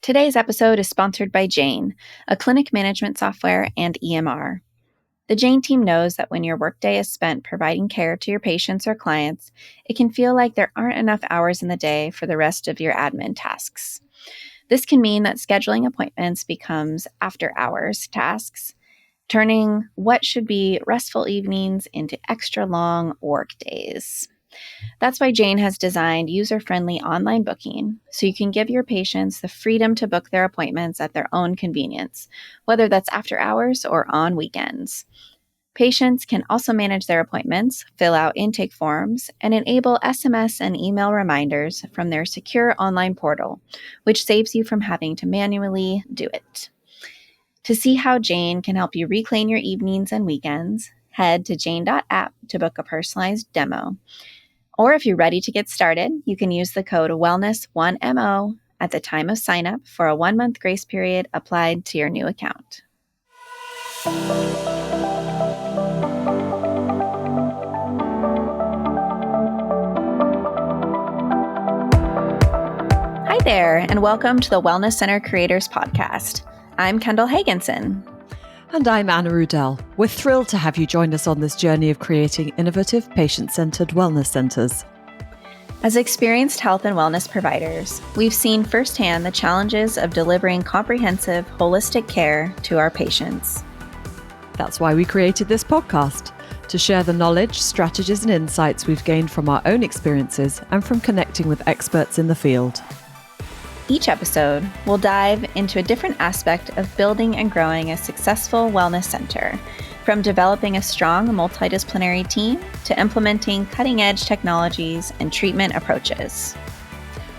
Today's episode is sponsored by Jane, a clinic management software and EMR. The Jane team knows that when your workday is spent providing care to your patients or clients, it can feel like there aren't enough hours in the day for the rest of your admin tasks. This can mean that scheduling appointments becomes after-hours tasks, turning what should be restful evenings into extra long work days. That's why Jane has designed user-friendly online booking, so you can give your patients the freedom to book their appointments at their own convenience, whether that's after hours or on weekends. Patients can also manage their appointments, fill out intake forms, and enable SMS and email reminders from their secure online portal, which saves you from having to manually do it. To see how Jane can help you reclaim your evenings and weekends, head to jane.app to book a personalized demo. Or if you're ready to get started, you can use the code WELLNESS1MO at the time of sign up for a 1-month grace period applied to your new account. Hi there, and welcome to the Wellness Center Creators Podcast. I'm Kendall Hagenson. And I'm Anna Rudell. We're thrilled to have you join us on this journey of creating innovative, patient-centered wellness centers. As experienced health and wellness providers, we've seen firsthand the challenges of delivering comprehensive, holistic care to our patients. That's why we created this podcast, to share the knowledge, strategies, and insights we've gained from our own experiences and from connecting with experts in the field. Each episode, we'll dive into a different aspect of building and growing a successful wellness center, from developing a strong multidisciplinary team to implementing cutting-edge technologies and treatment approaches.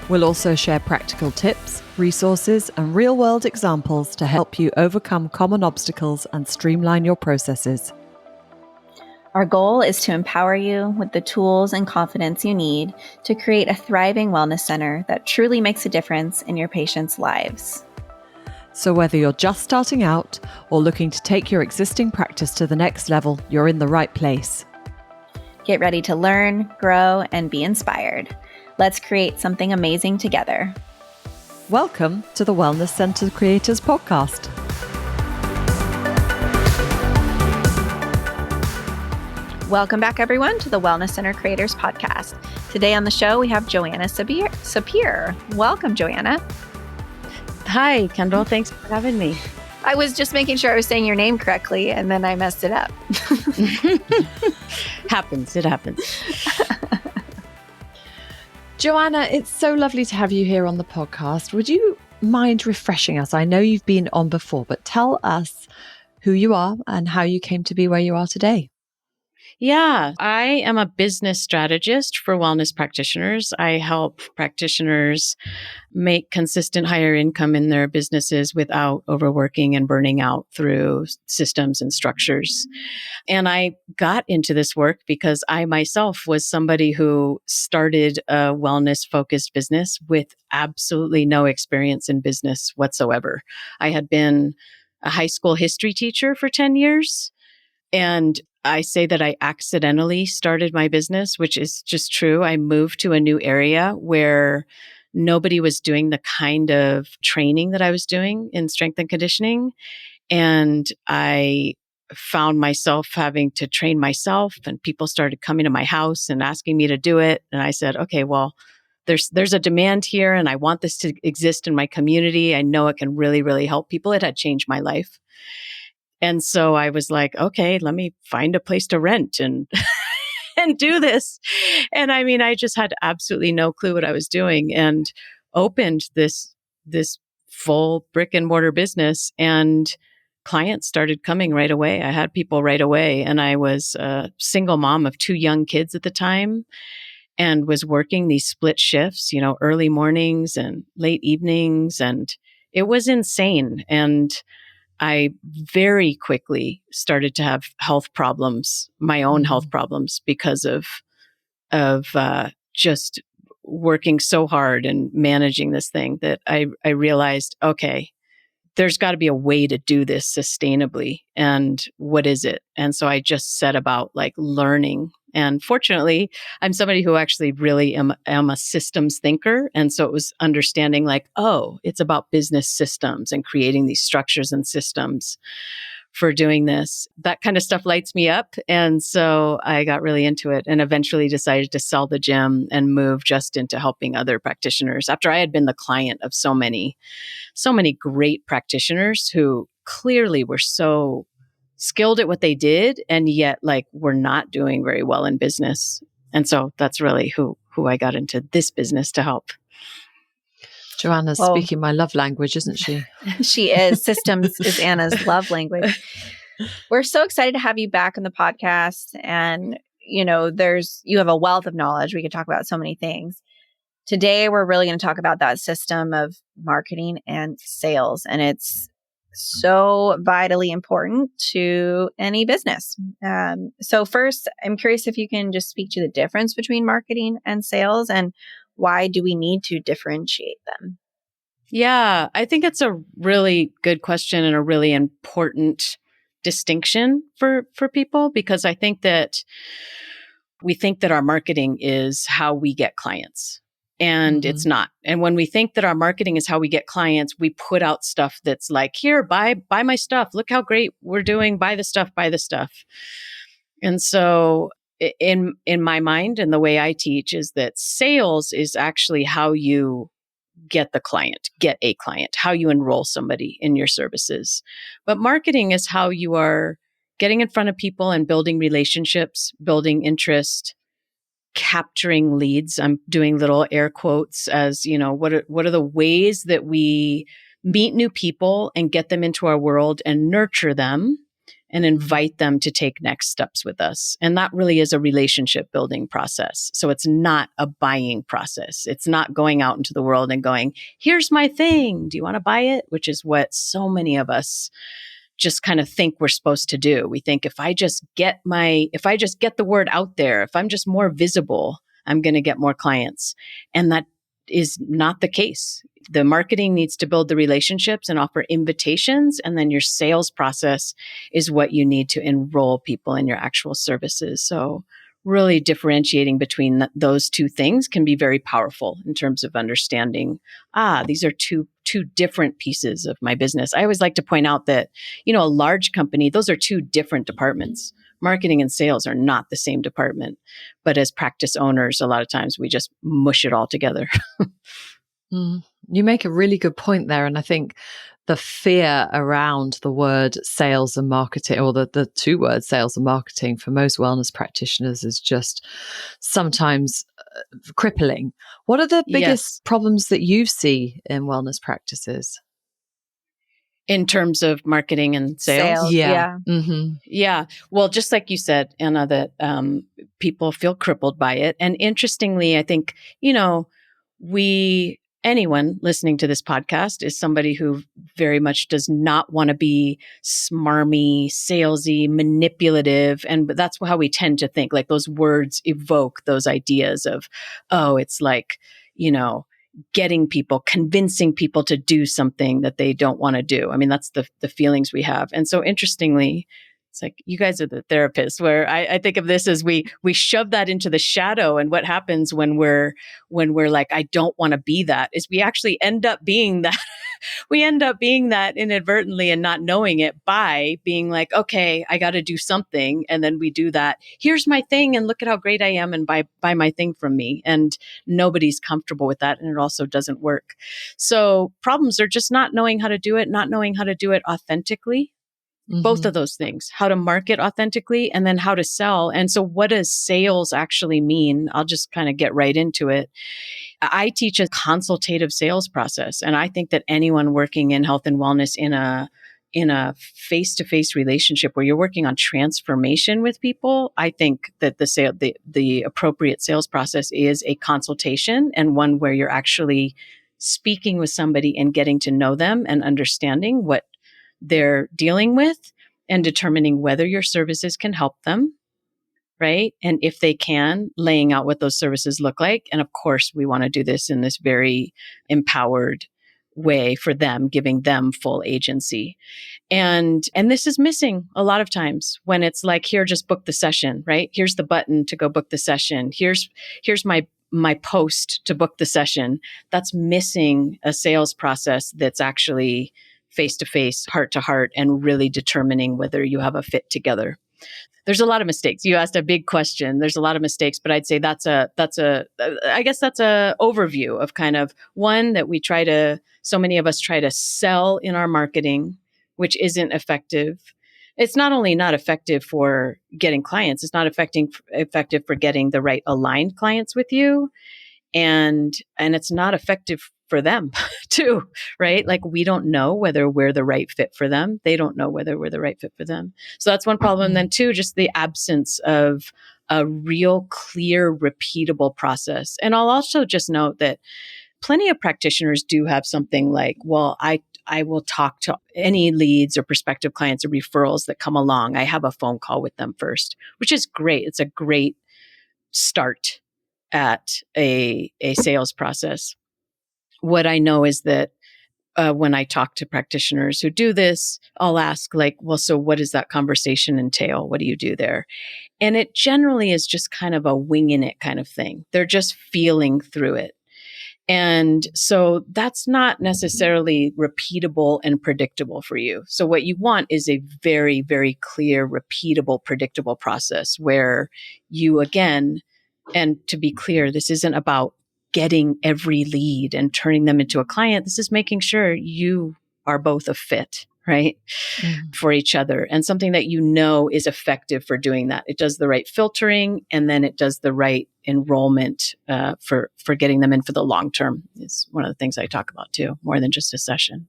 We'll also share practical tips, resources, and real-world examples to help you overcome common obstacles and streamline your processes. Our goal is to empower you with the tools and confidence you need to create a thriving wellness center that truly makes a difference in your patients' lives. So whether you're just starting out or looking to take your existing practice to the next level, you're in the right place. Get ready to learn, grow, and be inspired. Let's create something amazing together. Welcome to the Wellness Center Creators Podcast. Welcome back, everyone, to the Wellness Center Creators Podcast. Today on the show, we have Joanna Sapir. Welcome, Joanna. Hi, Kendall. Thanks for having me. I was just making sure I was saying your name correctly, and then I messed it up. It happens. Joanna, it's so lovely to have you here on the podcast. Would you mind refreshing us? I know you've been on before, but tell us who you are and how you came to be where you are today. Yeah, I am a business strategist for wellness practitioners. I help practitioners make consistent higher income in their businesses without overworking and burning out through systems and structures. And I got into this work because I myself was somebody who started a wellness-focused business with absolutely no experience in business whatsoever. I had been a high school history teacher for 10 years. And I say that I accidentally started my business, which is just true. I moved to a new area where nobody was doing the kind of training that I was doing in strength and conditioning. And I found myself having to train myself, and people started coming to my house and asking me to do it. And I said, okay, well, there's a demand here, and I want this to exist in my community. I know it can really, really help people. It had changed my life. And so I was like, okay, let me find a place to rent and and do this. And I mean, I just had absolutely no clue what I was doing, and opened this full brick and mortar business, and clients started coming right away. I had people right away, and I was a single mom of 2 young kids at the time, and was working these split shifts, early mornings and late evenings, and it was insane. And I very quickly started to have health problems, my own health problems, because of just working so hard and managing this thing, that I realized, okay, there's got to be a way to do this sustainably. And what is it? And so I just set about learning And fortunately, I'm somebody who actually really am a systems thinker. And so it was understanding like, oh, it's about business systems and creating these structures and systems for doing this. That kind of stuff lights me up. And so I got really into it and eventually decided to sell the gym and move just into helping other practitioners after I had been the client of so many great practitioners who clearly were so skilled at what they did and yet like were not doing very well in business. And so that's really who I got into this business to help. Joanna's speaking my love language, isn't she? She is. Systems is Anna's love language. We're so excited to have you back on the podcast. And, you have a wealth of knowledge. We could talk about so many things. Today, we're really going to talk about that system of marketing and sales. And it's so vitally important to any business. So first, I'm curious if you can just speak to the difference between marketing and sales and why do we need to differentiate them? Yeah, I think it's a really good question and a really important distinction for people, because I think that we think that our marketing is how we get clients. And it's not. And when we think that our marketing is how we get clients, we put out stuff that's like, here, buy my stuff. Look how great we're doing. Buy the stuff, buy the stuff. And so in my mind and the way I teach is that sales is actually how you get a client, how you enroll somebody in your services. But marketing is how you are getting in front of people and building relationships, building interest, capturing leads. I'm doing little air quotes as, what are the ways that we meet new people and get them into our world and nurture them and invite them to take next steps with us. And that really is a relationship building process. So it's not a buying process. It's not going out into the world and going, here's my thing. Do you want to buy it? Which is what so many of us just kind of think we're supposed to do. We think if I just get the word out there, if I'm just more visible, I'm going to get more clients. And that is not the case. The marketing needs to build the relationships and offer invitations. And then your sales process is what you need to enroll people in your actual services. So really differentiating between those two things can be very powerful in terms of understanding, these are two different pieces of my business. I always like to point out that, a large company, those are two different departments. Marketing and sales are not the same department. But as practice owners, a lot of times we just mush it all together. You make a really good point there. And I think the fear around the word sales and marketing, or the two words sales and marketing for most wellness practitioners is just sometimes crippling. What are the biggest problems that you see in wellness practices? In terms of marketing and sales? Yeah. Mm-hmm. Yeah. Well, just like you said, Anna, that people feel crippled by it. And interestingly, I think, anyone listening to this podcast is somebody who very much does not want to be smarmy, salesy, manipulative. But that's how we tend to think. Like those words evoke those ideas of, it's like, getting people, convincing people to do something that they don't want to do. I mean, that's the feelings we have. And so interestingly, it's like you guys are the therapists where I think of this as we shove that into the shadow. And what happens when we're like, I don't want to be that, is we actually end up being that. We end up being that inadvertently and not knowing it by being like, okay, I got to do something. And then we do that. Here's my thing. And look at how great I am. And buy my thing from me. And nobody's comfortable with that. And it also doesn't work. So problems are just not knowing how to do it, not knowing how to do it authentically. Mm-hmm. Both of those things, how to market authentically and then how to sell. And so what does sales actually mean? I'll just kind of get right into it. I teach a consultative sales process. And I think that anyone working in health and wellness in a face-to-face relationship where you're working on transformation with people, I think that the appropriate sales process is a consultation and one where you're actually speaking with somebody and getting to know them and understanding what they're dealing with and determining whether your services can help them, right? And if they can, laying out what those services look like. And of course, we want to do this in this very empowered way for them, giving them full agency. And this is missing a lot of times when it's like, here, just book the session, right? Here's the button to go book the session. Here's my post to book the session. That's missing a sales process that's actually face to face, heart to heart, and really determining whether you have a fit together. There's a lot of mistakes. You asked a big question. There's a lot of mistakes, but I'd say that's a overview of kind of one that so many of us try to sell in our marketing, which isn't effective. It's not only not effective for getting clients, it's not effective for getting the right aligned clients with you. And it's not effective for them too, right? Like, we don't know whether we're the right fit for them. They don't know whether we're the right fit for them. So that's one problem. Then two, just the absence of a real clear, repeatable process. And I'll also just note that plenty of practitioners do have something like, well, I will talk to any leads or prospective clients or referrals that come along. I have a phone call with them first, which is great. It's a great start at a sales process. What I know is that when I talk to practitioners who do this, I'll ask like, well, so what does that conversation entail? What do you do there? And it generally is just kind of a winging it kind of thing. They're just feeling through it. And so that's not necessarily repeatable and predictable for you. So what you want is a very, very clear, repeatable, predictable process where you, again, and to be clear, this isn't about getting every lead and turning them into a client. This is making sure you are both a fit, right? For each other, and something that you know is effective for doing that. It does the right filtering, and then it does the right enrollment for getting them in for the long term. Is one of the things I talk about too, more than just a session.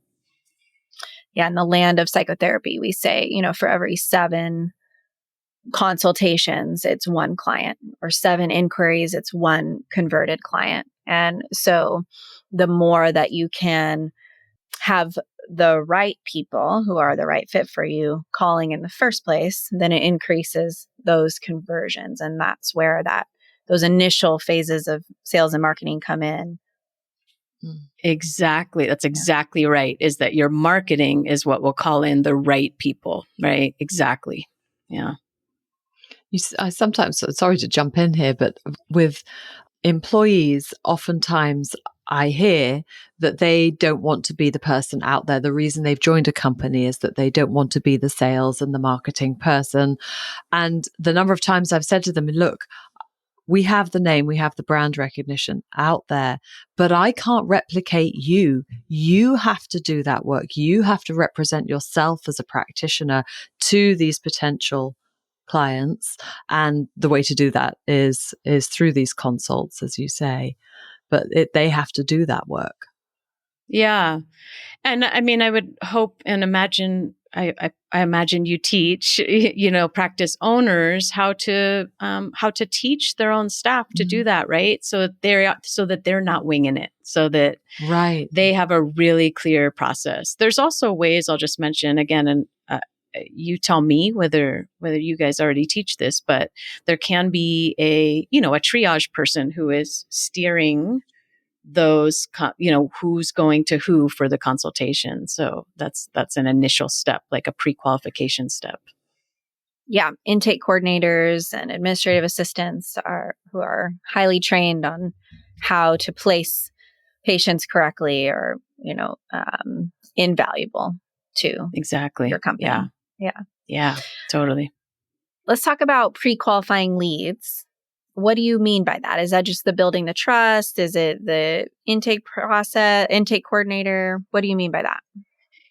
Yeah, in the land of psychotherapy, we say, for every 7 consultations, it's 1 client, or 7 inquiries, it's 1 converted client. And so the more that you can have the right people who are the right fit for you calling in the first place, then it increases those conversions. And that's where those initial phases of sales and marketing come in. Exactly. That's exactly right. Is that your marketing is what will call in the right people, right? Exactly. Yeah. I sometimes, sorry to jump in here, but with employees, oftentimes I hear that they don't want to be the person out there. The reason they've joined a company is that they don't want to be the sales and the marketing person. And the number of times I've said to them, look, we have the name, we have the brand recognition out there, but I can't replicate you. You have to do that work. You have to represent yourself as a practitioner to these potential clients. And the way to do that is through these consults, as you say, but they have to do that work. Yeah. And I mean, I would hope and imagine, I imagine you teach, practice owners how to teach their own staff to do that, right? So that they're not winging it, so that right. they have a really clear process. There's also ways I'll just mention again, and you tell me whether you guys already teach this, but there can be a triage person who is steering those, who's going to who for the consultation. So that's an initial step, like a pre-qualification step. Yeah, intake coordinators and administrative assistants who are highly trained on how to place patients correctly, or invaluable to Exactly your company. Yeah, totally. Let's talk about pre-qualifying leads. What do you mean by that? Is that just the building the trust? Is it the intake process, intake coordinator? What do you mean by that?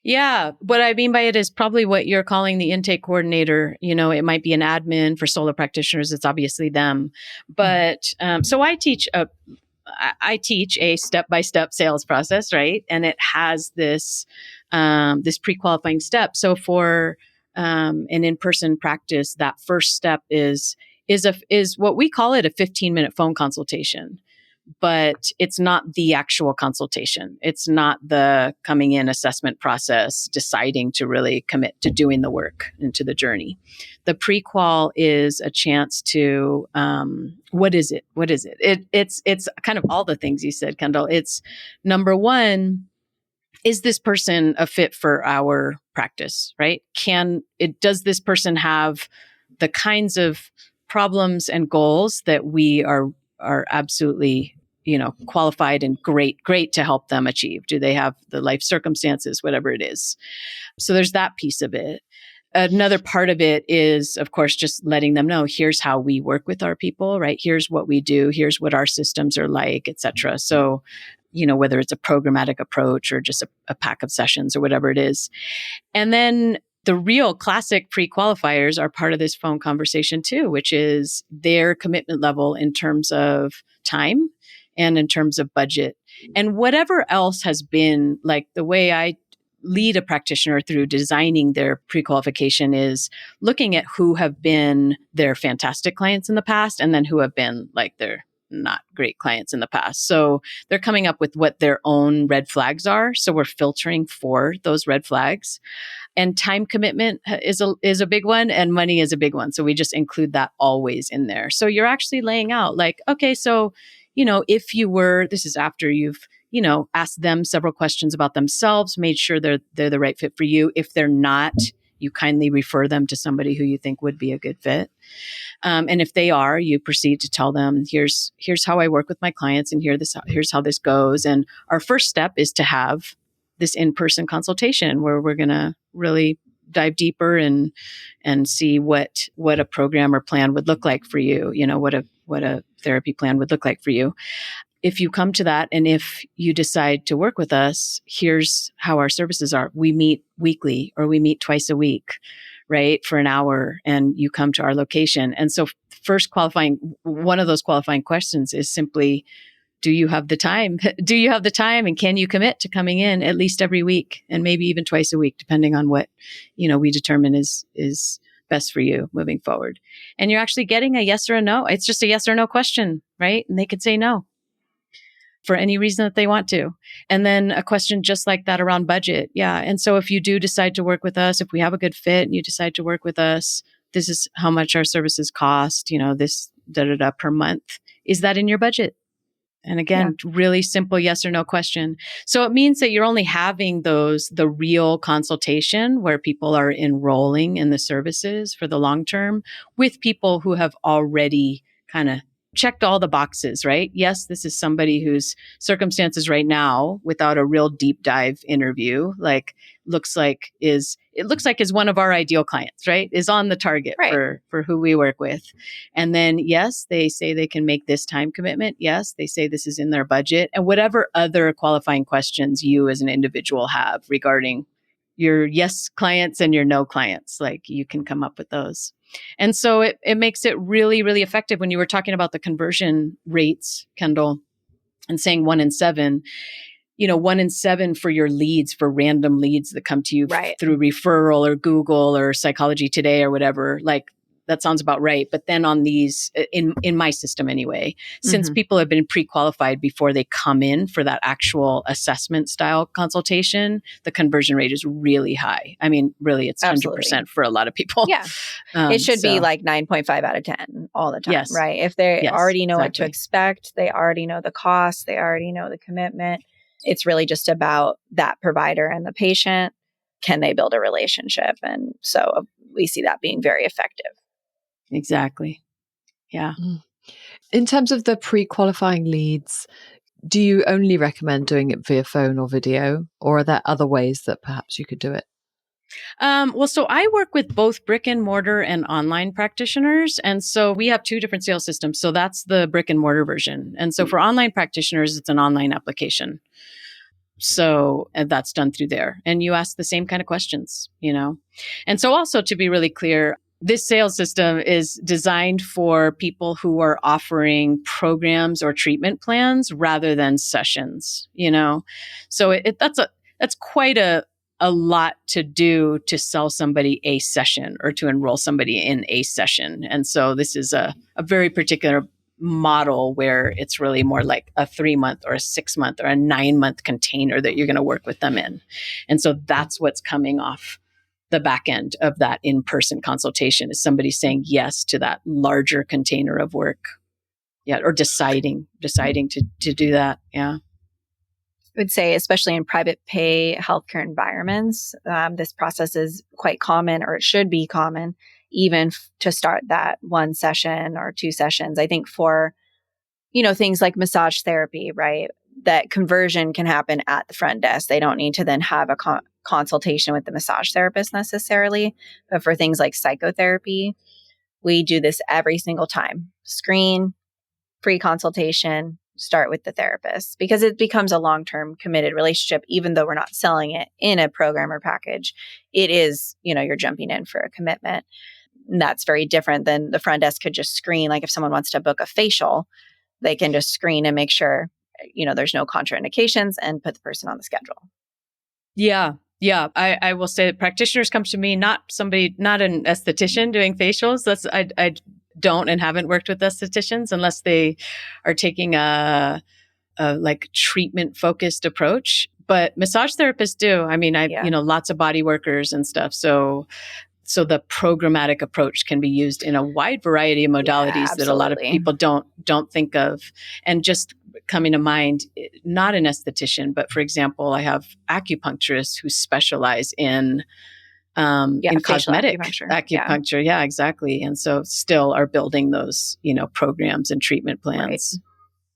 Yeah. What I mean by it is probably what you're calling the intake coordinator. It might be an admin for solo practitioners. It's obviously them. But so I teach a step-by-step sales process, right? And it has this pre-qualifying step. So for an in-person practice, that first step is what we call it a 15-minute phone consultation. But it's not the actual consultation. It's not the coming in assessment process, deciding to really commit to doing the work into the journey. The pre-qual is a chance to, what is it? What is it? It's kind of all the things you said, Kendall. It's number one, is this person a fit for our practice, right? Does this person have the kinds of problems and goals that we are absolutely, qualified and great to help them achieve? Do they have the life circumstances, whatever it is? So there's that piece of it. Another part of it is, of course, just letting them know, here's how we work with our people, right? Here's what we do. Here's what our systems are like, et cetera. So, whether it's a programmatic approach or just a pack of sessions or whatever it is. And then the real classic pre-qualifiers are part of this phone conversation too, which is their commitment level in terms of time and in terms of budget. And whatever else has been, like, the way I lead a practitioner through designing their pre-qualification is looking at who have been their fantastic clients in the past and then who have been like their not great clients in the past. So they're coming up with what their own red flags are. So we're filtering for those red flags. And time commitment is a big one, and money is a big one. So we just include that always in there. So you're actually laying out like, okay, so, if you were, this is after you've, asked them several questions about themselves, made sure they're the right fit for you. If they're not, you kindly refer them to somebody who you think would be a good fit. And if they are, you proceed to tell them, here's how I work with my clients, and here's how this goes. And our first step is to have this in-person consultation where we're going to really dive deeper and see what a program or plan would look like for you. What a therapy plan would look like for you. If you come to that, and if you decide to work with us, here's how our services are. We meet weekly or we meet twice a week, right? For an hour, and you come to our location. And so one of those qualifying questions is simply, do you have the time? Do you have the time? And can you commit to coming in at least every week and maybe even twice a week, depending on what, we determine is best for you moving forward. And you're actually getting a yes or a no. It's just a yes or no question, right? And they could say no for any reason that they want to. And then a question just like that around budget. Yeah. And so if you do decide to work with us, if we have a good fit and you decide to work with us, this is how much our services cost, this per month. Is that in your budget? And again, really simple yes or no question. So it means that you're only having the real consultation where people are enrolling in the services for the long term with people who have already kind of checked all the boxes, right? Yes, this is somebody whose circumstances right now, without a real deep dive interview, looks like is one of our ideal clients, right? Is on the target for who we work with. And then, yes, they say they can make this time commitment. Yes, they say this is in their budget, and whatever other qualifying questions you as an individual have regarding your yes clients and your no clients, you can come up with those. And so it makes it really, really effective. When you were talking about the conversion rates, Kendall, and saying 1 in 7, 1 in 7 for your leads, for random leads that come to you through referral or Google or Psychology Today or whatever, that sounds about right. But then on these, in my system anyway, since people have been pre-qualified before they come in for that actual assessment style consultation, the conversion rate is really high. I mean, really, it's 100% for a lot of people. Yeah. It should be like 9.5 out of 10 all the time, right? If they already know what to expect, they already know the cost, they already know the commitment. It's really just about that provider and the patient. Can they build a relationship? And so we see that being very effective. Exactly. Yeah. In terms of the pre-qualifying leads, do you only recommend doing it via phone or video, or are there other ways that perhaps you could do it? So I work with both brick and mortar and online practitioners. And so we have 2 different sales systems. So that's the brick and mortar version. And so for online practitioners, it's an online application. So that's done through there. And you ask the same kind of questions, And so also, to be really clear, this sales system is designed for people who are offering programs or treatment plans rather than sessions, So that's quite a lot to do to sell somebody a session or to enroll somebody in a session. And so this is a very particular model where it's really more like a 3-month or a 6-month or a 9-month container that you're going to work with them in. And so that's what's coming off the back end of that in-person consultation, is somebody saying yes to that larger container of work. Yeah. Or deciding to do that. Yeah. would say, especially in private pay healthcare environments, this process is quite common, or it should be common, even to start that one session or two sessions. I think for, things like massage therapy, right? That conversion can happen at the front desk. They don't need to then have a consultation with the massage therapist necessarily. But for things like psychotherapy, we do this every single time. Screen, pre-consultation, start with the therapist, because it becomes a long-term committed relationship. Even though we're not selling it in a program or package, it is, you're jumping in for a commitment. And that's very different than the front desk could just screen. Like if someone wants to book a facial, they can just screen and make sure, there's no contraindications and put the person on the schedule. Yeah. Yeah. I will say that practitioners come to me, not an esthetician doing facials. I don't and haven't worked with estheticians unless they are taking a like treatment focused approach. But massage therapists do. I mean, lots of body workers and stuff. So the programmatic approach can be used in a wide variety of modalities that a lot of people don't think of. And just coming to mind, not an esthetician, but for example, I have acupuncturists who specialize in cosmetic acupuncture. Yeah, exactly. And so still are building those, programs and treatment plans.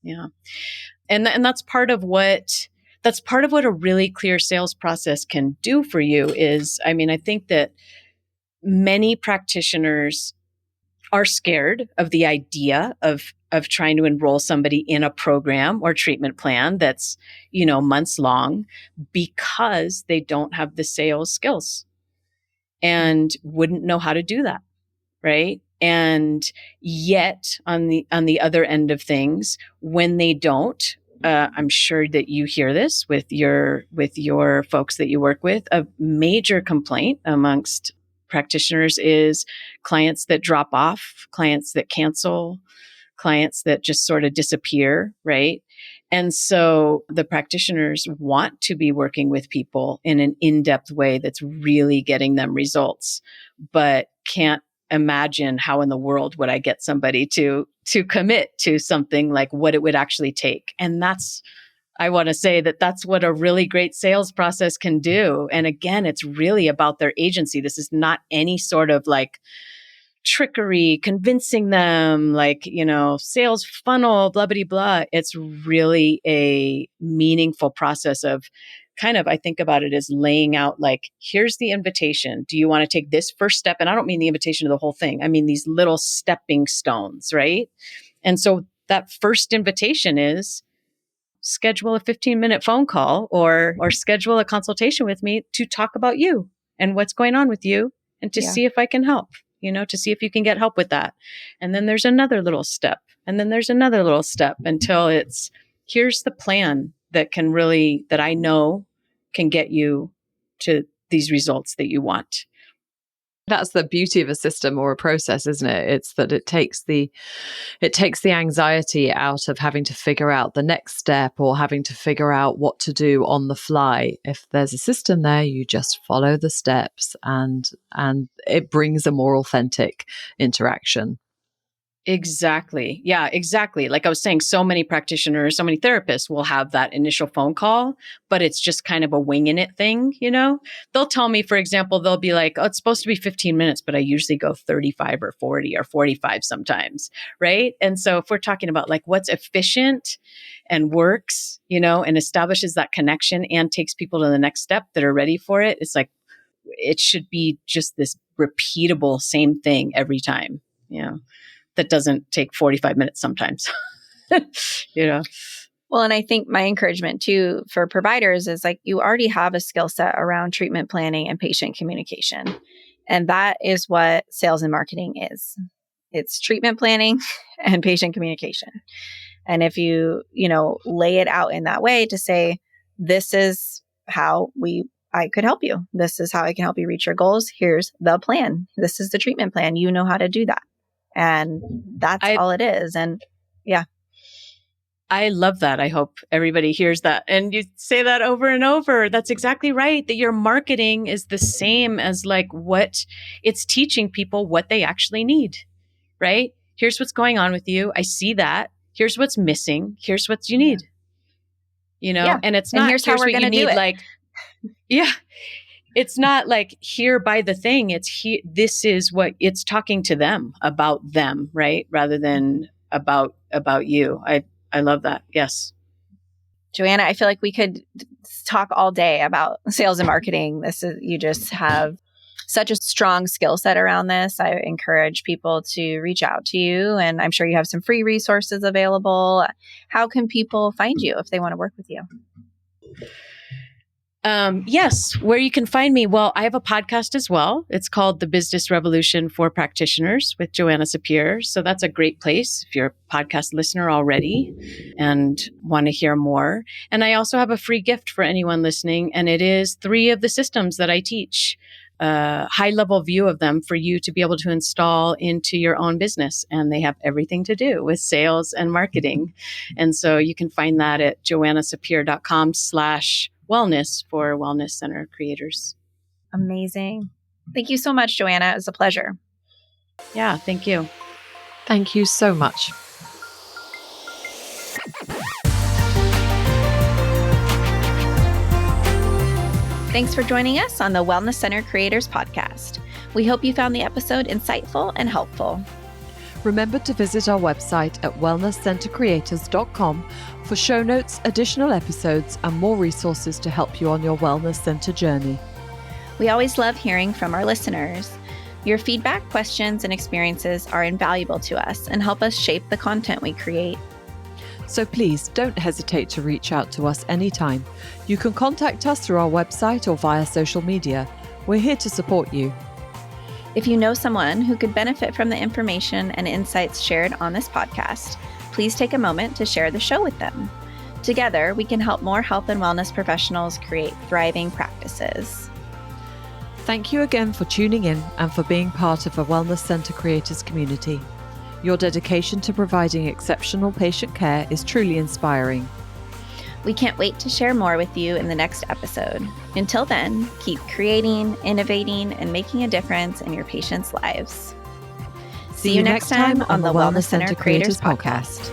Right. Yeah. And that's part of what a really clear sales process can do for you is, I think that many practitioners are scared of the idea of trying to enroll somebody in a program or treatment plan that's, months long, because they don't have the sales skills and wouldn't know how to do that. Right. And yet on the other end of things, when they don't, I'm sure that you hear this with your folks that you work with, a major complaint amongst practitioners is clients that drop off, clients that cancel, clients that just sort of disappear, right? And so the practitioners want to be working with people in an in-depth way that's really getting them results, but can't imagine how in the world would I get somebody to commit to something like what it would actually take. And I want to say that's what a really great sales process can do. And again, it's really about their agency. This is not any sort of like trickery, convincing them, like, sales funnel, blah, blah, blah. It's really a meaningful process of kind of, I think about it as laying out, like, here's the invitation. Do you want to take this first step? And I don't mean the invitation to the whole thing. I mean, these little stepping stones, right? And so that first invitation is schedule a 15-minute phone call or schedule a consultation with me to talk about you and what's going on with you and to see if I can help, to see if you can get help with that. And then there's another little step. And then there's another little step until it's, here's the plan that I know can get you to these results that you want. That's the beauty of a system or a process, isn't it? It's that it takes the anxiety out of having to figure out the next step or having to figure out what to do on the fly. If there's a system there, you just follow the steps and it brings a more authentic interaction. Exactly. Yeah, exactly. Like I was saying, so many practitioners, so many therapists will have that initial phone call, but it's just kind of a winging it thing, They'll tell me, for example, they'll be like, oh, it's supposed to be 15 minutes, but I usually go 35 or 40 or 45 sometimes, right? And so if we're talking about like what's efficient and works, and establishes that connection and takes people to the next step that are ready for it, it's like, it should be just this repeatable same thing every time, that doesn't take 45 minutes sometimes, Well, and I think my encouragement too for providers is like you already have a skill set around treatment planning and patient communication. And that is what sales and marketing is. It's treatment planning and patient communication. And if you, lay it out in that way to say, this is how I could help you. This is how I can help you reach your goals. Here's the plan. This is the treatment plan. You know how to do that. And that's all it is. And yeah. I love that. I hope everybody hears that. And you say that over and over. That's exactly right. That your marketing is the same as like what it's teaching people what they actually need, right? Here's what's going on with you. I see that. Here's what's missing. Here's what you need. Yeah. and it's And not, here's how we're what you gonna do need, it. like, yeah, it's not like here buy the thing. It's here. This is what it's talking to them about them, right? Rather than about you. I love that. Yes. Joanna, I feel like we could talk all day about sales and marketing. You just have such a strong skill set around this. I encourage people to reach out to you, and I'm sure you have some free resources available. How can people find you if they want to work with you? Yes, where you can find me. Well, I have a podcast as well. It's called The Business Revolution for Practitioners with Joanna Sapir. So that's a great place if you're a podcast listener already and want to hear more. And I also have a free gift for anyone listening, and it is 3 of the systems that I teach. A high-level view of them for you to be able to install into your own business. And they have everything to do with sales and marketing. And so you can find that at joannasapir.com/wellness for Wellness Center creators. Amazing. Thank you so much, Joanna. It was a pleasure. Yeah, thank you. Thank you so much. Thanks for joining us on the Wellness Center Creators Podcast. We hope you found the episode insightful and helpful. Remember to visit our website at wellnesscentercreators.com for show notes, additional episodes, and more resources to help you on your wellness center journey. We always love hearing from our listeners. Your feedback, questions, and experiences are invaluable to us and help us shape the content we create. So please don't hesitate to reach out to us anytime. You can contact us through our website or via social media. We're here to support you. If you know someone who could benefit from the information and insights shared on this podcast, please take a moment to share the show with them. Together, we can help more health and wellness professionals create thriving practices. Thank you again for tuning in and for being part of a Wellness Center Creators community. Your dedication to providing exceptional patient care is truly inspiring. We can't wait to share more with you in the next episode. Until then, keep creating, innovating, and making a difference in your patients' lives. See you next time on the Wellness Center Creators Podcast.